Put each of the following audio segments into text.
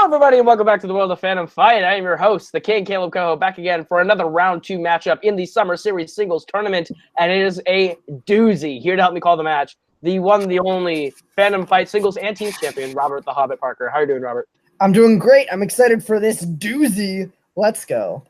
Hello, everybody, and welcome back to the World of Fandom Fight. I am your host, the King Caleb Coho, back again for another Round 2 matchup in the Summer Series Singles Tournament, and it is a doozy. Here to help me call the match, the one, the only Fandom Fight Singles and Teams Champion, Robert the Hobbit Parker. How are you doing, Robert? I'm doing great. I'm excited for this doozy. Let's go.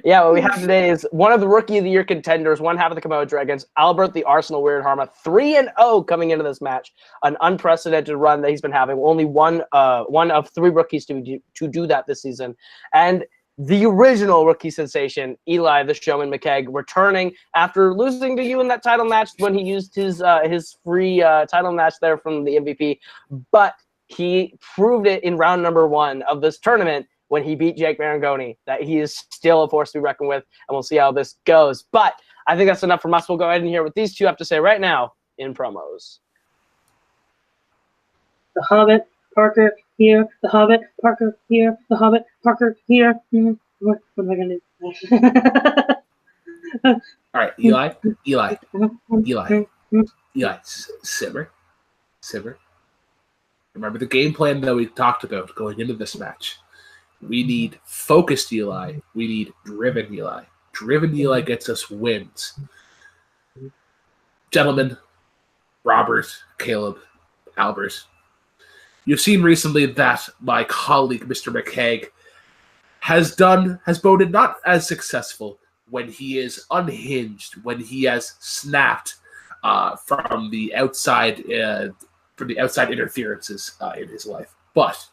Yeah, what we have today is one of the Rookie of the Year contenders, one half of the Komodo Dragons, Albert the Arsenal Wiradharma, 3-0 coming into this match. An unprecedented run that he's been having. Only one of three rookies to do that this season. And the original rookie sensation, Eli the Showman McCaig, returning after losing to you in that title match when he used his free title match there from the MVP. But he proved it in round number 1 of this tournament when he beat Jake Marangoni, that he is still a force to be reckoned with, and we'll see how this goes. But I think that's enough from us. We'll go ahead and hear what these two have to say right now in promos. The Hobbit, Parker, here. The Hobbit, Parker, here. The Hobbit, Parker, here. What am I going to do? All right, Eli, simmer. Remember the game plan that we talked about going into this match. We need focused Eli. We need driven Eli. Driven Eli gets us wins. Gentlemen, Robert, Caleb, Albert, you've seen recently that my colleague, Mr. McCaig, has voted not as successful when he is unhinged, when he has snapped from the outside interferences in his life. But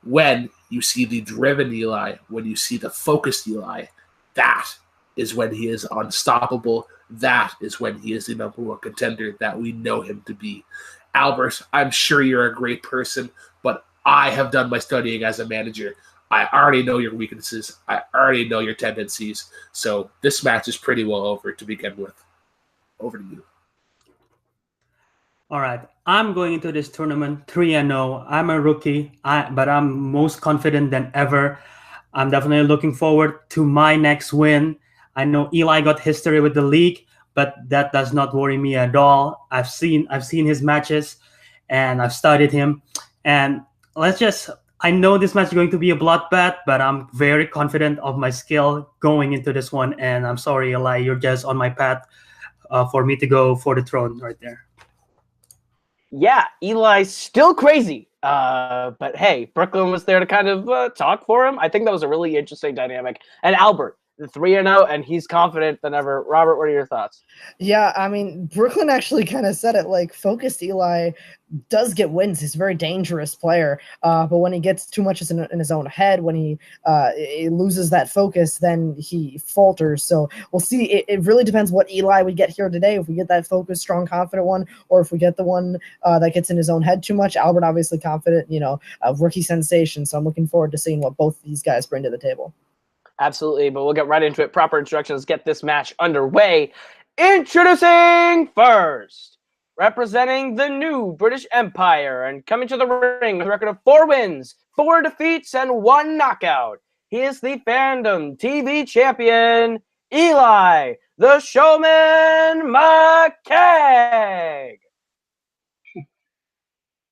when you see the driven Eli, when you see the focused Eli, that is when he is unstoppable. That is when he is the number 1 contender that we know him to be. Albert, I'm sure you're a great person, but I have done my studying as a manager. I already know your weaknesses. I already know your tendencies. So this match is pretty well over to begin with. Over to you. All right, I'm going into this tournament 3-0. I'm a rookie, but I'm most confident than ever. I'm definitely looking forward to my next win. I know Eli got history with the league, but that does not worry me at all. I've seen his matches, and I've studied him. And I know this match is going to be a bloodbath, but I'm very confident of my skill going into this one. And I'm sorry, Eli, you're just on my path for me to go for the throne right there. Yeah, Eli's still crazy. But hey, Brooklyn was there to kind of talk for him. I think that was a really interesting dynamic. And Albert, the 3-0, and he's confident than ever. Robert, what are your thoughts? Yeah, I mean, Brooklyn actually kind of said it, like, focused Eli does get wins. He's a very dangerous player, but when he gets too much in his own head, when he loses that focus, then he falters. So we'll see. It really depends what Eli we get here today. If we get that focused, strong, confident one, or if we get the one that gets in his own head too much. Albert, obviously confident, a rookie sensation. So I'm looking forward to seeing what both these guys bring to the table. Absolutely, but we'll get right into it. Proper instructions, get this match underway. Introducing first, representing the new British Empire and coming to the ring with a record of 4 wins, 4 defeats, and 1 knockout. He is the Fandom TV champion, Eli, the Showman McCaig.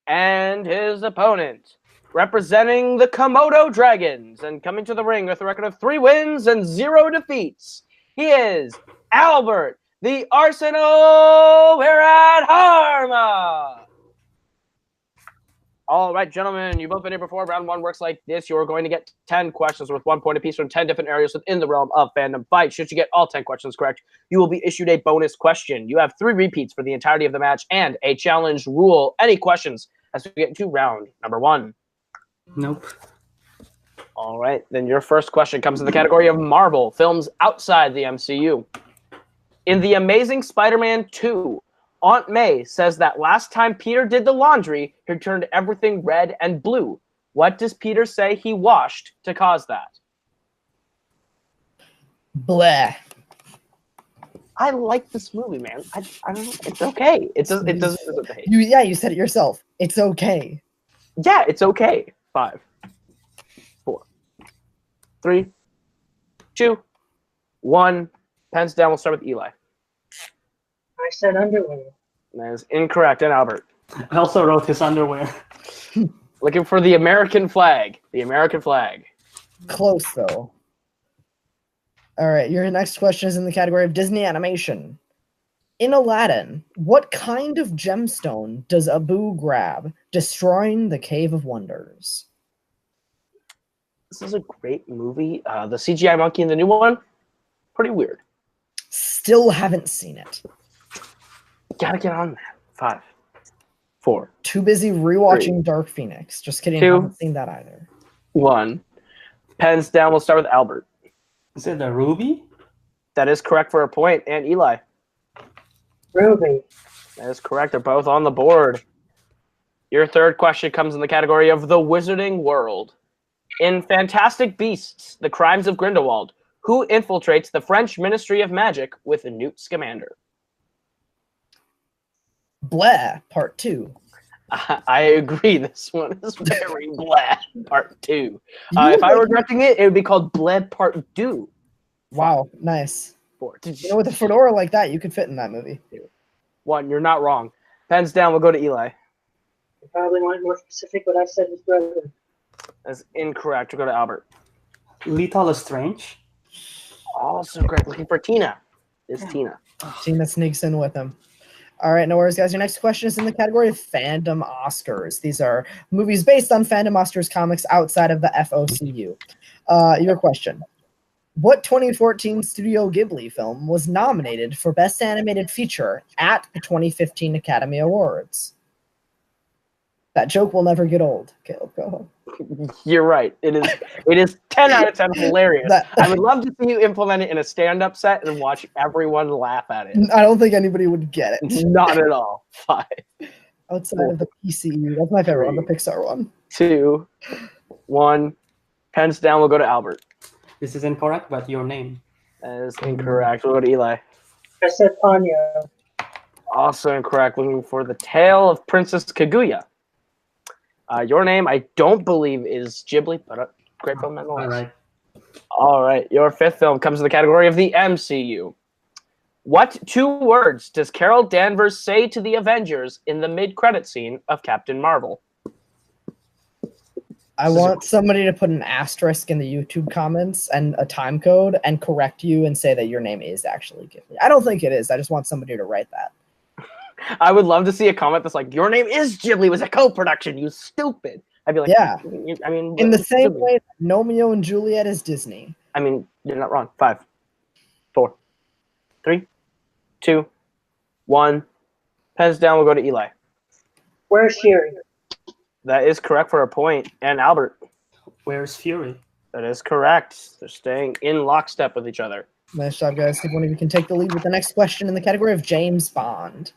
And his opponent, representing the Komodo Dragons and coming to the ring with a record of 3 wins and 0 defeats, he is Albert, the Arsenal Wiradharma. All right, gentlemen, you've both been here before. Round 1 works like this. You're going to get 10 questions worth 1 point apiece from 10 different areas within the realm of Fandom Fight. Should you get all 10 questions correct, you will be issued a bonus question. You have 3 repeats for the entirety of the match and a challenge rule. Any questions as we get into round number 1? Nope. All right, then your first question comes in the category of Marvel films outside the MCU. In The Amazing Spider-Man 2, Aunt May says that last time Peter did the laundry, he turned everything red and blue. What does Peter say he washed to cause that? Blah. I like this movie, man. I don't know. It's okay. It doesn't hate. You said it yourself. It's okay. Yeah, it's okay. 5, 4, 3, 2, 1. Pens down. We'll start with Eli. I said underwear. That is incorrect. And Albert. I also wrote his underwear. Looking for the American flag. The American flag. Close though. All right, your next question is in the category of Disney animation. In Aladdin, what kind of gemstone does Abu grab, destroying the Cave of Wonders? This is a great movie. The CGI monkey in the new one, pretty weird. Still haven't seen it. Gotta get on that. 5, 4, Too busy rewatching 3, Dark Phoenix. Just kidding, 2, haven't seen that either. 1. Pens down. We'll start with Albert. Is it the Ruby? That is correct for a point. And Eli. Ruby. That is correct. They're both on the board. Your third question comes in the category of the Wizarding World. In Fantastic Beasts: The Crimes of Grindelwald, who infiltrates the French Ministry of Magic with Newt Scamander? Blah, Part 2. I agree. This one is very blah. Part 2. If I were directing it, it would be called Bled Part 2. Wow, nice. 4. You know, with a fedora like that, you could fit in that movie. 1. You're not wrong. Pens down. We'll go to Eli. You probably want more specific, but I said his brother. That's incorrect. We'll go to Albert. Lethal Strange. Also correct. Looking for Tina. It's Tina. Tina sneaks in with him. All right, no worries, guys. Your next question is in the category of Fandom Oscars. These are movies based on Fandom Oscars comics outside of the FOCU. Your question. What 2014 Studio Ghibli film was nominated for Best Animated Feature at the 2015 Academy Awards? That joke will never get old. Caleb, go home. You're right. It is 10 out of 10 hilarious. I would love to see you implement it in a stand-up set and watch everyone laugh at it. I don't think anybody would get it. Not at all. 5, Outside of the PCU. That's my favorite one, the Pixar one. 2, 1. Pens down. We'll go to Albert. This is incorrect, but your name. That is incorrect. We'll go to Eli. I said Ponyo. Also incorrect. Looking for The Tale of Princess Kaguya. Your name, I don't believe, is Ghibli, but great film nonetheless. All right. All right. Your fifth film comes in the category of the MCU. What 2 words does Carol Danvers say to the Avengers in the mid-credit scene of Captain Marvel? I want somebody to put an asterisk in the YouTube comments and a time code and correct you and say that your name is actually Ghibli. I don't think it is. I just want somebody to write that. I would love to see a comment that's like, your name is Ghibli. It was a co-production, you stupid. I'd be like, yeah. I mean, in the same way that Romeo and Juliet is Disney. I mean, you're not wrong. 5, 4, 3, 2, 1. Pens down. We'll go to Eli. Where's Shiri? That is correct for a point. And Albert. Where's Fury? That is correct. They're staying in lockstep with each other. Nice job, guys. See if one of you can take the lead with the next question in the category of James Bond.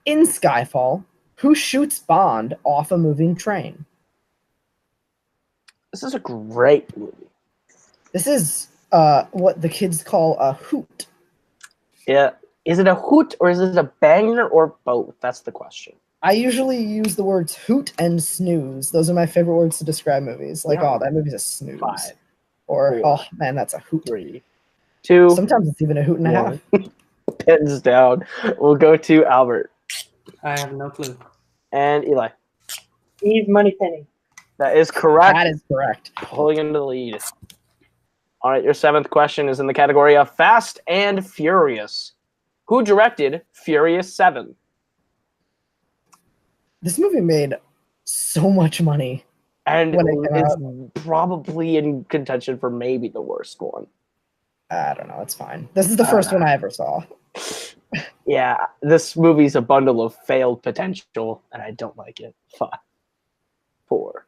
In Skyfall, who shoots Bond off a moving train? This is a great movie. This is what the kids call a hoot. Yeah. Is it a hoot or is it a banger or both? That's the question. I usually use the words hoot and snooze. Those are my favorite words to describe movies. Like, Yeah. oh, that movie's a snooze. 5, Or, 4, oh, man, that's a hoot. 3, 2. Sometimes it's even a hoot and a half. 1. Pens down. We'll go to Albert. I have no clue. And Eli. Eve Moneypenny. That is correct. That is correct. Pulling into the lead. All right, your 7th question is in the category of Fast and Furious. Who directed Furious 7? This movie made so much money. And When it came is probably in contention for maybe the worst one. I don't know. It's fine. This is the first one I ever saw. Yeah, this movie's a bundle of failed potential, and I don't like it. 5, 4,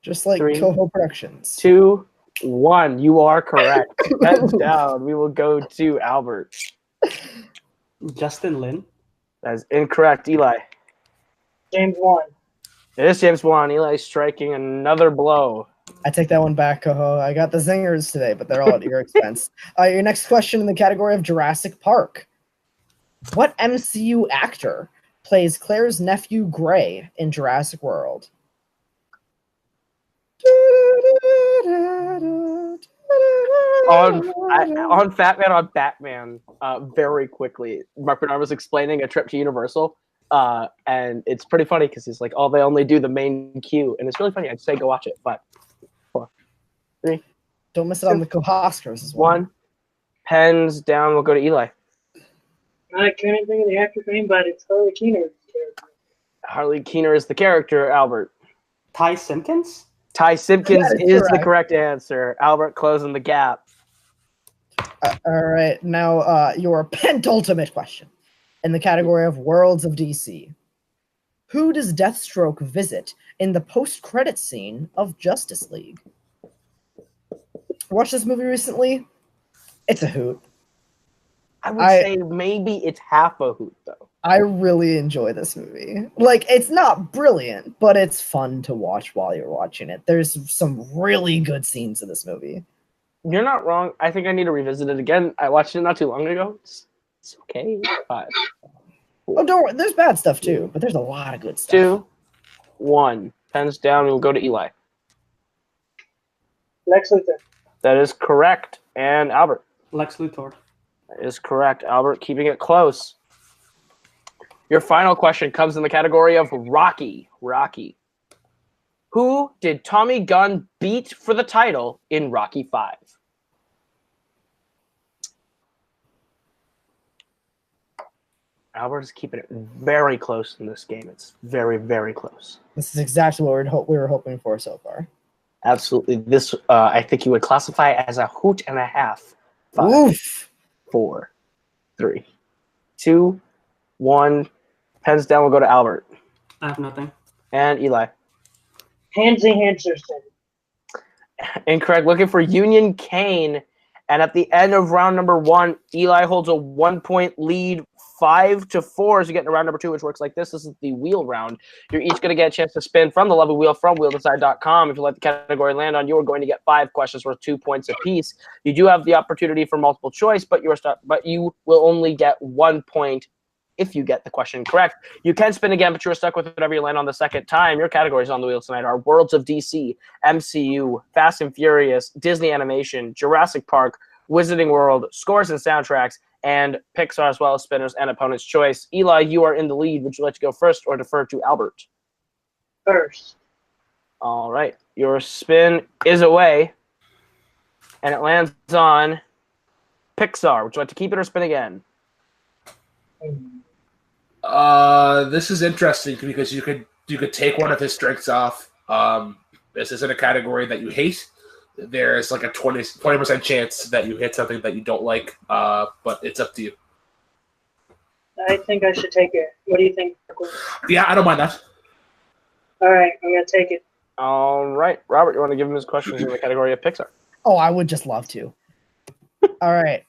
Just like 3, Coho Productions. 2, 1. You are correct. Heads down. We will go to Albert. Justin Lin. That is incorrect. Eli. James Wan. It is James Wan. Eli striking another blow. I take that one back, Coho. I got the zingers today, but they're all at your expense. Your next question in the category of Jurassic Park. What MCU actor plays Claire's nephew Gray in Jurassic World? On Fat Man on Batman, very quickly, Mark Bernard was explaining a trip to Universal. And it's pretty funny because he's like, oh, they only do the main queue. And it's really funny. I'd say go watch it. 5, 4, 3, Don't miss it on the co-Oscars as well. 1. Pens down. We'll go to Eli. I can't think of the actor's name, but it's Harley Keener's character. Harley Keener is the character, Albert. Ty Simpkins? Ty Simpkins That is is the correct. correct answer. Albert closing the gap. All right, now your penultimate question in the category of Worlds of DC. Who does Deathstroke visit in the post-credit scene of Justice League? Watched this movie recently. It's a hoot. I would say maybe it's half a hoot, though. I really enjoy this movie. Like, it's not brilliant, but it's fun to watch while you're watching it. There's some really good scenes in this movie. You're not wrong. I think I need to revisit it again. I watched it not too long ago. It's okay. 5, Oh, don't worry. There's bad stuff, too, but there's a lot of good stuff. 2, 1. Pens down. We'll go to Eli. Lex Luthor. That is correct. And Albert. Lex Luthor. That is correct. Albert keeping it close. Your final question comes in the category of Rocky. Rocky. Who did Tommy Gunn beat for the title in Rocky 5? Albert is keeping it very close in this game. It's very, very close. This is exactly what we were hoping for so far. Absolutely. This, I think you would classify as a hoot and a half. 5, Oof. 4, 3, 2, 1. Pens down. We'll go to Albert. I have nothing. And Eli. Hansy Hanserson. Incorrect. Looking for Union Kane. And at the end of round number 1, Eli holds a 1-point lead, 5-4 as you get into round number 2, which works like this. This is the wheel round. You're each going to get a chance to spin from the level wheel from wheeldecide.com. If you let the category land on you, are going to get 5 questions worth 2 points apiece. You do have the opportunity for multiple choice, but you will only get 1 point if you get the question correct. You can spin again, but you're stuck with whatever you land on the second time. Your categories on the wheel tonight are Worlds of DC, MCU, Fast and Furious, Disney Animation, Jurassic Park, Wizarding World, Scores and Soundtracks, and Pixar, as well as spinners and opponent's choice. Eli, you are in the lead. Would you like to go first or defer to Albert? First. All right. Your spin is away, and it lands on Pixar. Would you like to keep it or spin again? This is interesting because you could take one of his strengths off. This isn't a category that you hate. There's like a 20% chance that you hit something that you don't like, but it's up to you. I think I should take it. What do you think? Yeah, I don't mind that. All right, I'm going to take it. All right. Robert, you want to give him his questions in the category of Pixar? Oh, I would just love to. All right.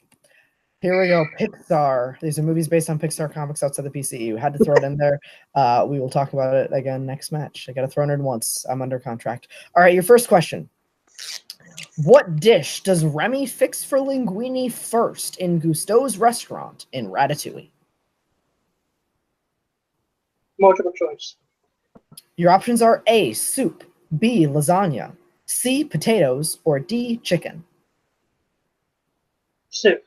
Here we go. Pixar. These are movies based on Pixar comics outside the PCU. Had to throw it in there. We will talk about it again next match. I got to throw it in once. I'm under contract. All right, your first question. What dish does Remy fix for Linguini first in Gusteau's restaurant in Ratatouille? Multiple choice. Your options are A, soup, B, lasagna, C, potatoes, or D, chicken. Soup.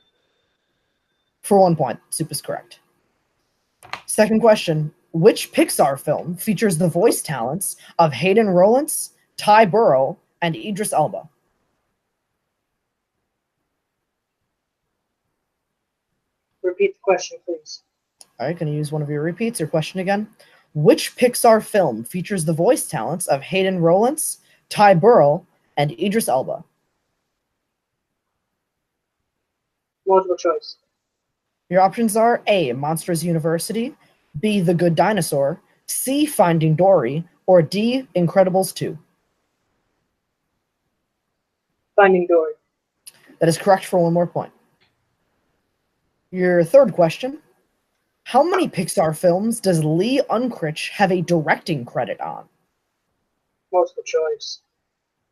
For 1 point, soup is correct. Second question. Which Pixar film features the voice talents of Hayden Rollins, Ty Burrell, and Idris Elba? Repeat the question, please. All right, going to use one of your repeats. Your question again. Which Pixar film features the voice talents of Hayden Rollins, Ty Burrell, and Idris Elba? Multiple choice. Your options are A, Monsters University, B, The Good Dinosaur, C, Finding Dory, or D, Incredibles 2. Finding Dory. That is correct for 1 more point. Your third question. How many Pixar films does Lee Unkrich have a directing credit on? Multiple choice.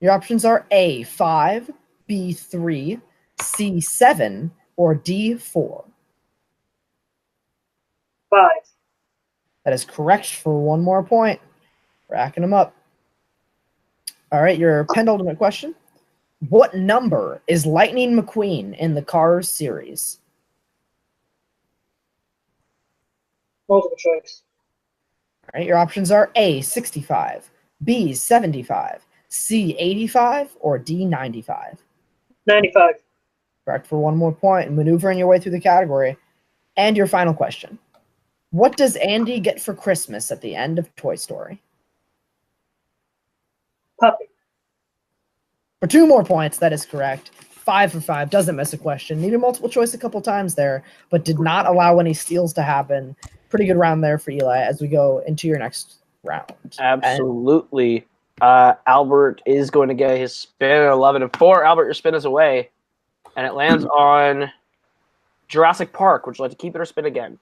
Your options are A, 5, B, 3, C, 7, or D, 4. 5. That is correct for 1 more point. Racking them up. All right, your penultimate question. What number is Lightning McQueen in the Cars series? Multiple choice. All right, your options are A, 65, B, 75, C, 85, or D, 95. 95. Correct for one more point and maneuvering your way through the category. And your final question. What does Andy get for Christmas at the end of Toy Story? Puppy. For 2 more points, that is correct. 5 for 5, doesn't miss a question. Needed multiple choice a couple times there, but did not allow any steals to happen. Pretty good round there for Eli as we go into your next round. Absolutely. Albert is going to get his spin at 11 and 4. Albert, your spin is away, and it lands on Jurassic Park. Would you like to keep it or spin again?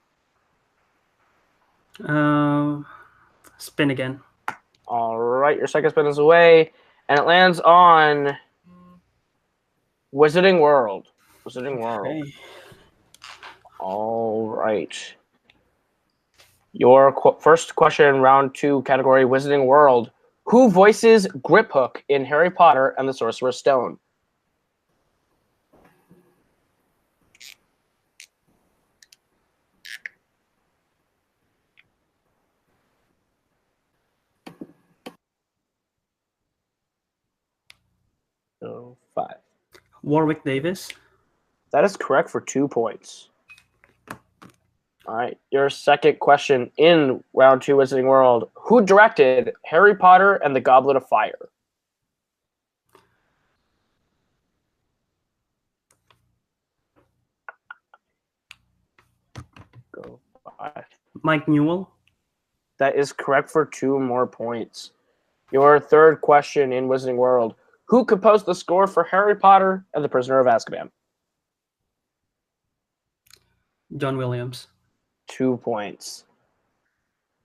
Spin again. All right, your second spin is away, and it lands on Wizarding World. Wizarding World. Okay. All right. Your first question in round 2 category, Wizarding World. Who voices Griphook in Harry Potter and the Sorcerer's Stone? So 5. Warwick Davis. That is correct for 2 points. All right, your second question in round 2, Wizarding World. Who directed Harry Potter and the Goblet of Fire? Go 5. Mike Newell. That is correct for 2 more points. Your third question in Wizarding World. Who composed the score for Harry Potter and the Prisoner of Azkaban? John Williams. 2 points.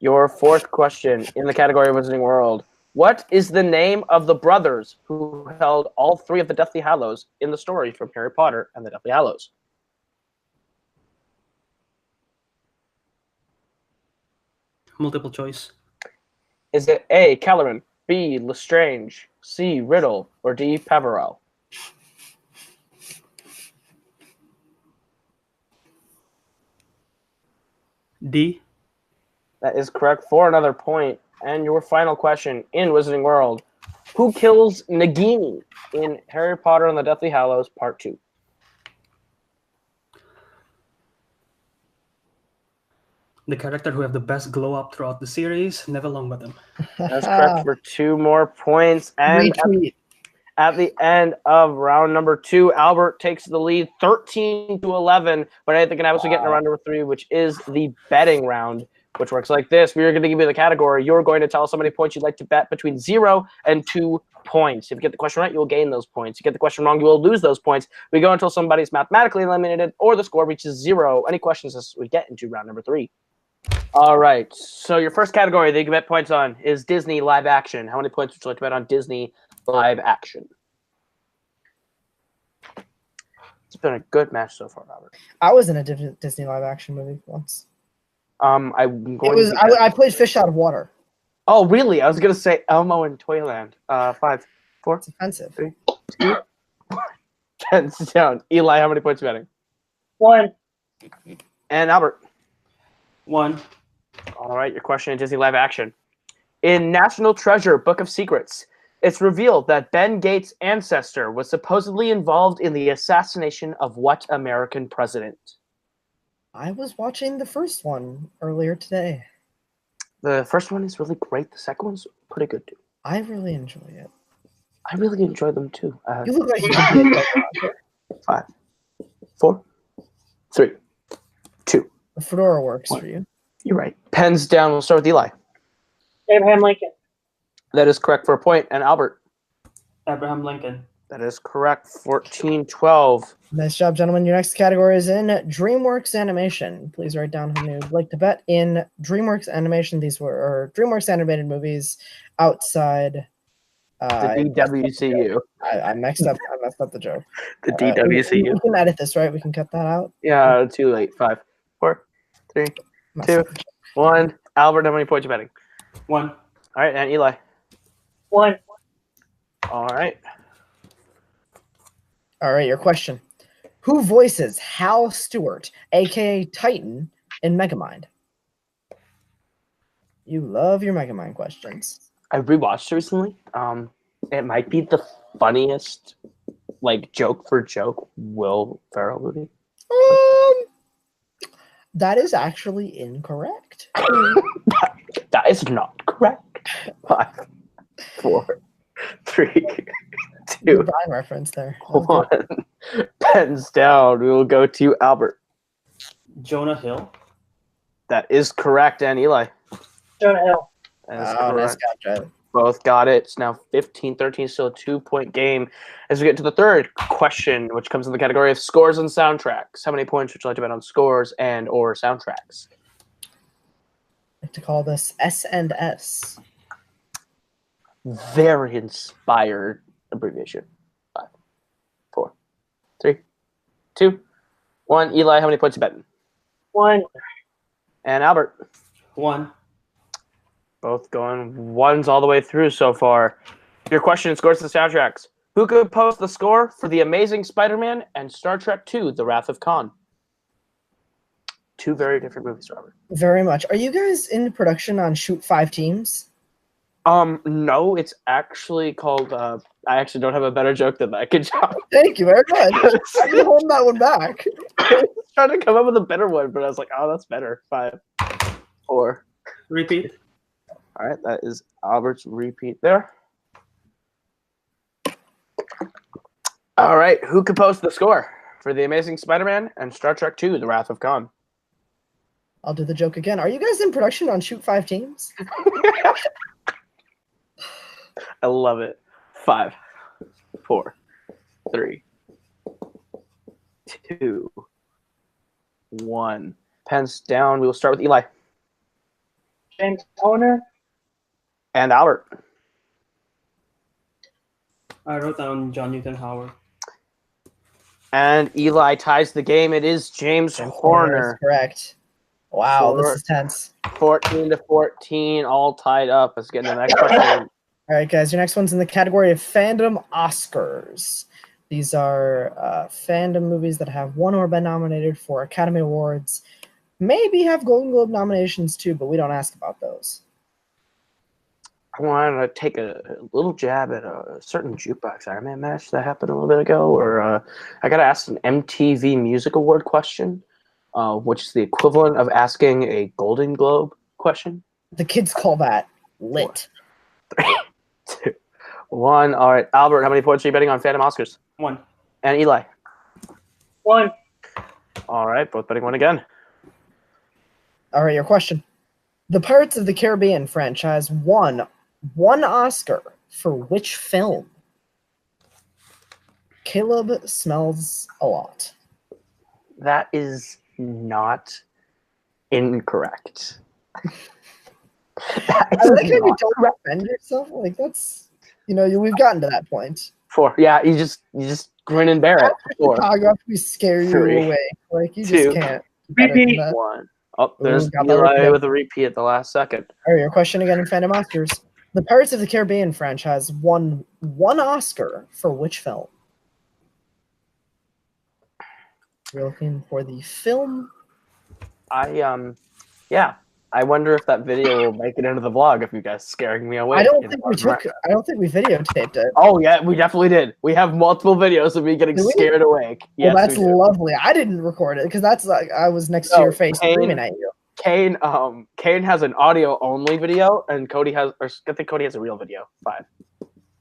Your fourth question in the category of Wizarding World. What is the name of the brothers who held all 3 of the Deathly Hallows in the story from Harry Potter and the Deathly Hallows? Multiple choice. Is it A, Kelleran, B, Lestrange, C, Riddle, or D, Peverell? D. That is correct for another point. And your final question in Wizarding World. Who kills Nagini in Harry Potter and the Deathly Hallows Part 2? The character who have the best glow up throughout the series, Neville Longbottom. That's correct for 2 more points. And at the end of round number 2, Albert takes the lead 13-11. But I think can obviously get into round number 3, which is the betting round, which works like this. We are going to give you the category. You're going to tell us how many points you'd like to bet between 0 and 2 points. If you get the question right, you will gain those points. If you get the question wrong, you will lose those points. We go until somebody's mathematically eliminated or the score reaches 0. Any questions as we get into round number 3? All right. So your first category that you can bet points on is Disney live action. How many points would you like to bet on Disney live action? It's been a good match so far, Robert. I was in a Disney live action movie once. I'm going. I played Fish Out of Water. Oh, really? I was gonna say Elmo in Toyland. 5, 4. It's offensive. 3, 2, 1. 10 down. Eli, how many points are you betting? 1. And Albert. 1. All right, your question in Disney live action. In National Treasure Book of Secrets, it's revealed that Ben Gates' ancestor was supposedly involved in the assassination of what American president? I was watching the first one earlier today. The first one is really great. The second one's pretty good, too. I really enjoy it. I really enjoy them, too. You look like you could be a 5, 4, 3, 2. The fedora works for you. You're right. Pens down. We'll start with Eli. Abraham Lincoln. That is correct for a point. And Albert. Abraham Lincoln. That is correct. 14-12. Nice job, gentlemen. Your next category is in DreamWorks Animation. Please write down how many you'd like to bet in DreamWorks Animation. These were DreamWorks animated movies outside The DWCU. I messed up the joke. The DWCU. We can edit this, right? We can cut that out. Yeah, too late. 5, 4, 3, 2, 1. Albert, how many points are you betting? 1. All right, and Eli. 1. All right. All right, your question. Who voices Hal Stewart, a.k.a. Titan, in Megamind? You love your Mega Mind questions. I rewatched it recently. It might be the funniest, like, joke for joke Will Ferrell movie. That is actually incorrect. That is not correct. 5, 4, 3, 2, Good Vine reference there. That was good. 1. Pens down. We will go to Albert. Jonah Hill. That is correct, and Eli. Jonah Hill. That is Oh, nice correct. job, Jed. Both got it. It's now 15-13, still a 2-point game. As we get to the third question, which comes in the category of scores and soundtracks. How many points would you like to bet on scores and or soundtracks? I like to call this S&S. Very inspired abbreviation. 5, 4, 3, 2, 1. Eli, how many points you betting? 1. And Albert. 1. Both going ones all the way through so far. Your question, scores and soundtracks. Who composed the score for The Amazing Spider-Man and Star Trek II, The Wrath of Khan? Two very different movies, Robert. Very much. Are you guys in production on Shoot 5 Teams? No, it's actually called, I actually don't have a better joke than that. Good job. Thank you very much. I've been holding that one back. I was trying to come up with a better one, but I was like, oh, that's better. 5, 4. Repeat. All right, that is Albert's repeat there. All right, who composed the score for The Amazing Spider-Man and Star Trek II, The Wrath of Khan? I'll do the joke again. Are you guys in production on Shoot 5 Teams? I love it. 5, 4, 3, 2, 1. Pens down. We will start with Eli. James Horner. And Albert. I wrote down John Newton Howard. And Eli ties the game. It is James Horner. Correct. Wow, Sure. this is tense. 14-14, all tied up. Let's get into the next question. All right, guys, your next one's in the category of Fandom Oscars. These are fandom movies that have won or been nominated for Academy Awards. Maybe have Golden Globe nominations too, but we don't ask about those. I wanted to take a little jab at a certain jukebox Iron Man match that happened a little bit ago, or I got to ask an MTV Music Award question, which is the equivalent of asking a Golden Globe question. The kids call that lit. 3, 2, 1. All right, Albert, how many points are you betting on Phantom Oscars? 1. And Eli. 1. All right, both betting 1 again. All right, your question. The Pirates of the Caribbean franchise won one Oscar for which film? Caleb smells a lot. That is not incorrect. I like how you don't defend yourself. Like that's, we've gotten to that point. 4. Yeah, you just grin and bear it. After 4, Chicago, we scare you 3, away. Like you 2, just can't. Better than that. 1. Oh, there's got that Eli right. with a repeat at the last second. All right, your question again in Fandom Oscars. The Pirates of the Caribbean franchise won one Oscar for which film? You're looking for the film. I wonder if that video will make it into the vlog if you guys scaring me away. I don't think we videotaped it. Oh yeah, we definitely did. We have multiple videos of me getting Do we? scared awake. Yes, Well, that's we do. lovely. I didn't record it because that's like I was next to your face screaming at you. Kane has an audio only video, and Cody has, or I think Cody has a real video. 5,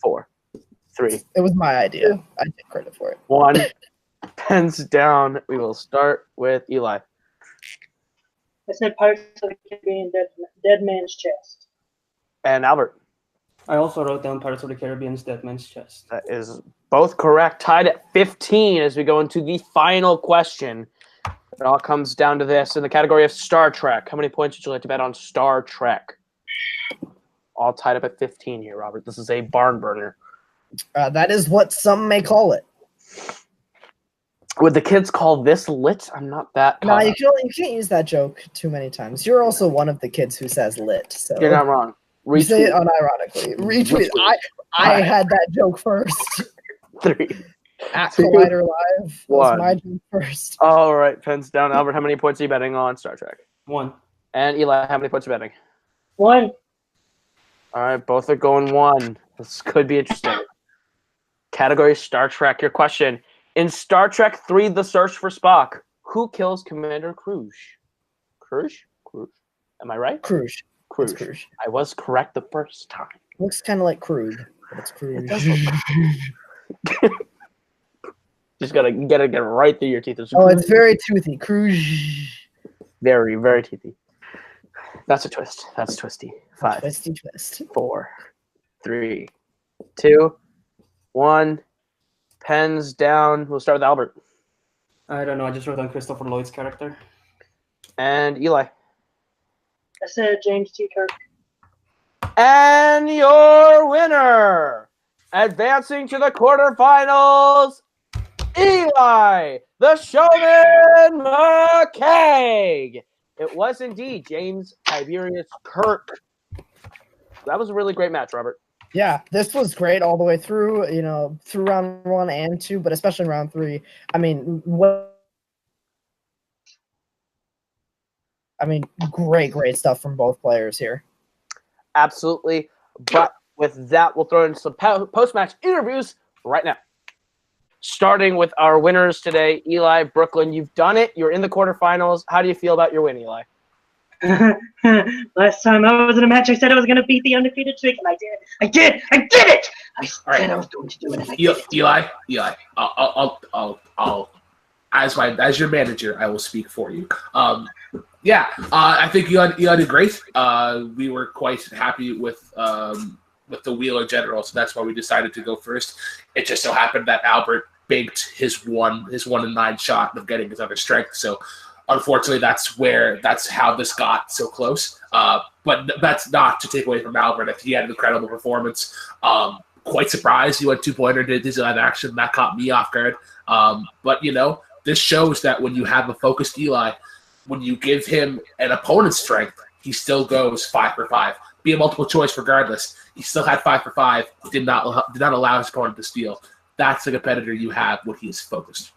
4, 3. It was my idea. I take credit for it. 1. Pens down. We will start with Eli. I said Pirates of the Caribbean, Dead Man's Chest. And Albert. I also wrote down Pirates of the Caribbean's Dead Man's Chest. That is both correct. Tied at 15 as we go into the final question. It all comes down to this in the category of Star Trek. How many points would you like to bet on Star Trek? All tied up at 15 here, Robert. This is a barn burner. That is what some may call it. Would the kids call this lit? I'm not that. No, you can't use that joke too many times. You're also one of the kids who says lit. So You're not wrong. You say it unironically. Retweet. I had that joke first. 3. At Collider Live. That was 1. my joke first. All right, pens down. Albert, how many points are you betting on Star Trek? 1. And Eli, how many points are you betting? 1. All right, both are going 1. This could be interesting. Category Star Trek. Your question. In Star Trek 3, The Search for Spock, who kills Commander Kruge? Kruge? Am I right? Kruge. Kruge. It's Kruge. I was correct the first time. Looks kind of like Krug, but it's Kruge. It does look like Just gotta get it right through your teeth. Oh, it's very toothy. Kruge. Very, very teethy. That's a twist. That's twisty. 5, Twisty twist. 4, 3, 2, 1. Pens down. We'll start with Albert. I don't know. I just wrote down Christopher Lloyd's character. And Eli. I said James T. Kirk. And your winner, advancing to the quarterfinals, Eli, the showman McCaig. It was indeed James Tiberius Kirk. That was a really great match, Robert. Yeah, this was great all the way through, through round 1 and 2, but especially round 3. Great stuff from both players here. Absolutely. But with that, we'll throw in some post-match interviews right now. Starting with our winners today, Eli, Brooklyn, you've done it. You're in the quarterfinals. How do you feel about your win, Eli? Last time I was in a match, I said I was going to beat the undefeated streak, and I did. I did it! I said I was going to do it, and I did it. Eli, I'll as your manager, I will speak for you. I think Eli did great. We were quite happy with the wheel in general, so that's why we decided to go first. It just so happened that Albert banked his 1 in 9 shot of getting his other strength. So unfortunately, that's how this got so close. But that's not to take away from Albert. He had an incredible performance. Quite surprised he went 2-pointer, did his live action. That caught me off guard. But this shows that when you have a focused Eli, when you give him an opponent's strength, he still goes 5 for 5. Be a multiple choice regardless. He still had 5 for 5. Did not allow his opponent to steal. That's the competitor you have when he is focused.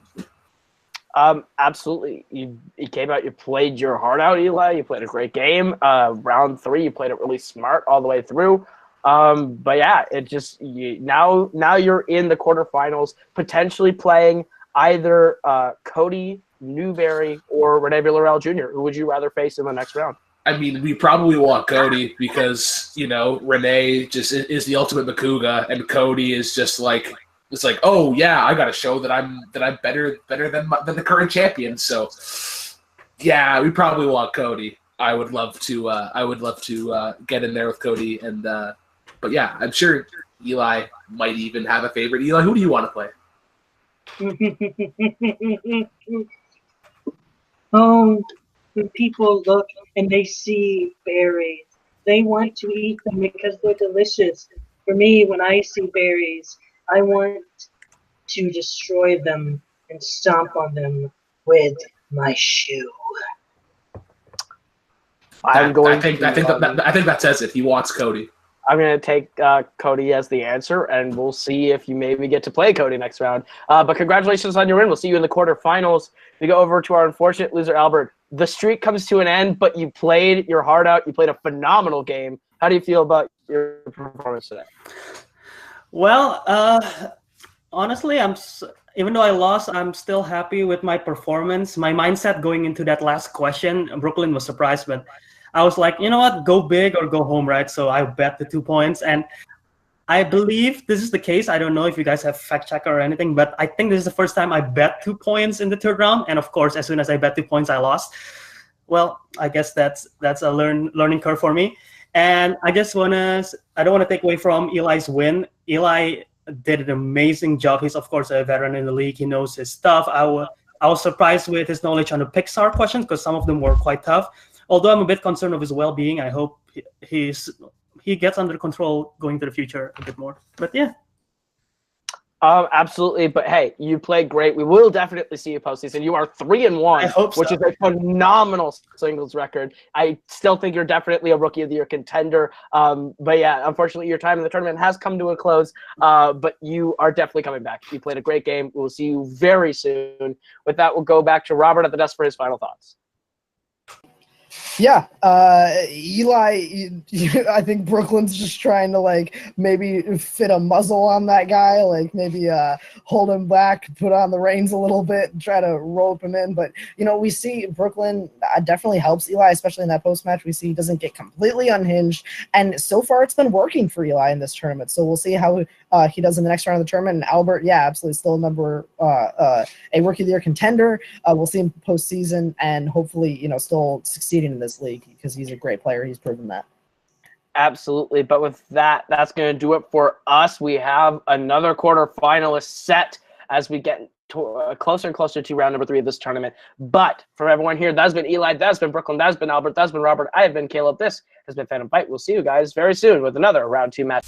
Absolutely. You came out, you played your heart out, Eli. You played a great game. Round 3, you played it really smart all the way through. But yeah, it just now you're in the quarterfinals, potentially playing either Cody Newberry or Rene Villarreal Jr. Who would you rather face in the next round? I mean, we probably want Cody because Rene just is the ultimate Makuga, and Cody is just like it's like, oh yeah, I got to show that I'm better than the current champion. So yeah, we probably want Cody. I would love to get in there with Cody, and but yeah, I'm sure Eli might even have a favorite. Eli, who do you want to play? When people look and they see berries, they want to eat them because they're delicious. For me, when I see berries, I want to destroy them and stomp on them with my shoe. I think that says it. He wants Cody. I'm going to take Cody as the answer, and we'll see if you maybe get to play Cody next round. But congratulations on your win. We'll see you in the quarterfinals. We go over to our unfortunate loser, Albert. The streak comes to an end, but you played your heart out. You played a phenomenal game. How do you feel about your performance today? Well, honestly, even though I lost, I'm still happy with my performance. My mindset going into that last question, Brooklyn was surprised, but I was like, you know what, go big or go home, right? So I bet the 2 points, and I believe this is the case. I don't know if you guys have fact checker or anything, but I think this is the first time I bet 2 points in the third round. And of course, as soon as I bet 2 points, I lost. Well, I guess that's a learning curve for me. And I don't want to take away from Eli's win. Eli did an amazing job. He's of course a veteran in the league. He knows his stuff. I was surprised with his knowledge on the Pixar questions because some of them were quite tough. Although I'm a bit concerned of his well-being, I hope he gets under control going to the future a bit more. But yeah. Absolutely. But hey, you played great. We will definitely see you postseason. You are 3-1, which is a phenomenal singles record. I still think you're definitely a Rookie of the Year contender. But yeah, unfortunately, your time in the tournament has come to a close. But you are definitely coming back. You played a great game. We'll see you very soon. With that, we'll go back to Robert at the desk for his final thoughts. Yeah, Eli, I think Brooklyn's just trying to like maybe fit a muzzle on that guy, like maybe hold him back, put on the reins a little bit, try to rope him in. But we see Brooklyn definitely helps Eli, especially in that post match. We see he doesn't get completely unhinged, and so far it's been working for Eli in this tournament. So we'll see how he does in the next round of the tournament. And Albert, yeah, absolutely, still a Rookie of the Year contender. We'll see him postseason, and hopefully, still succeeding in this league because he's a great player. He's proven that. Absolutely. But with that, that's going to do it for us. We have another quarterfinalist set as we get closer and closer to round number 3 of this tournament. But for everyone here, that's been Eli, that's been Brooklyn, that's been Albert, that's been Robert, I have been Caleb. This has been Fandom Fight. We'll see you guys very soon with another round 2 match.